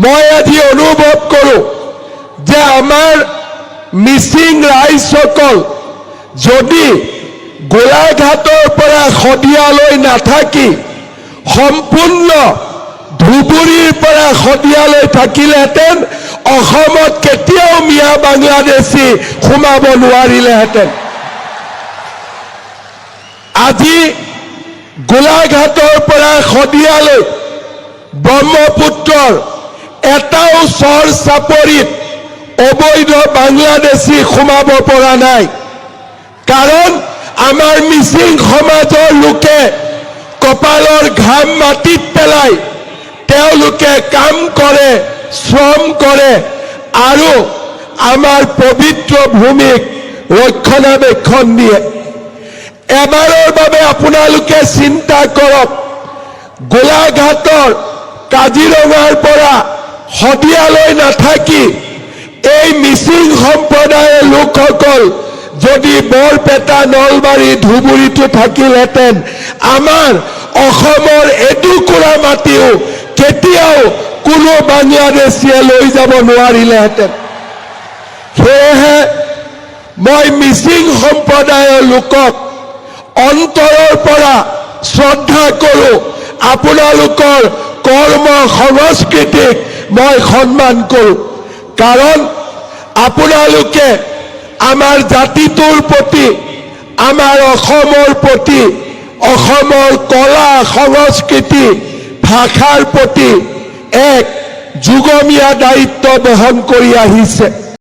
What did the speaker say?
মই আজি অনুভৱ কৰোঁ যে আমাৰ মিচিং ৰাইজসকল যদি গোলাঘাটৰ পৰা শদিয়ালৈ নাথাকি সম্পূৰ্ণ ধুবুৰীৰ পৰা শদিয়ালৈ থাকিলেহেঁতেন অসমত কেতিয়াও মিয়া বাংলাদেশী সোমাব নোৱাৰিলেহেঁতেন। আজি গোলাঘাটৰ পৰা শদিয়ালৈ ব্ৰহ্মপুত্ৰৰ এটাও চৰ চাপৰিত অবৈধ বাংলাদেশী সোমাব পৰা নাই। কাৰণ আমাৰ মিচিং সমাজৰ লোকে কপালৰ ঘাম মাটিত পেলাই তেওঁলোকে কাম কৰে, শ্ৰম কৰে আৰু আমাৰ পবিত্ৰ ভূমিক ৰক্ষণাবেক্ষণ দিয়ে। এবাৰৰ বাবে আপোনালোকে চিন্তা কৰক, গোলাঘাটৰ কাজিৰঙাৰ পৰা শদিয়ালৈ নাথাকি এই মিচিং সম্প্ৰদায়ৰ লোকসকল যদি বৰপেটা নলবাৰী ধুবুৰীতো থাকিলহেঁতেন আমাৰ অসমৰ এটুকুৰা মাটিও কেতিয়াও কোনো বাংলাদেশীয়ে লৈ যাব নোৱাৰিলেহেঁতেন। সেয়েহে মই মিচিং সম্প্ৰদায়ৰ লোকক অন্তৰৰ পৰা শ্ৰদ্ধা কৰোঁ। আপোনালোকৰ কৰ্ম সংস্কৃতিক মই সন্মান কৰোঁ। কাৰণ আপোনালোকে আমাৰ জাতিটোৰ প্ৰতি, আমাৰ অসমৰ প্ৰতি, অসমৰ কলা সংস্কৃতি ভাষাৰ প্ৰতি এক যুগমীয়া দায়িত্ব বহন কৰি আহিছে।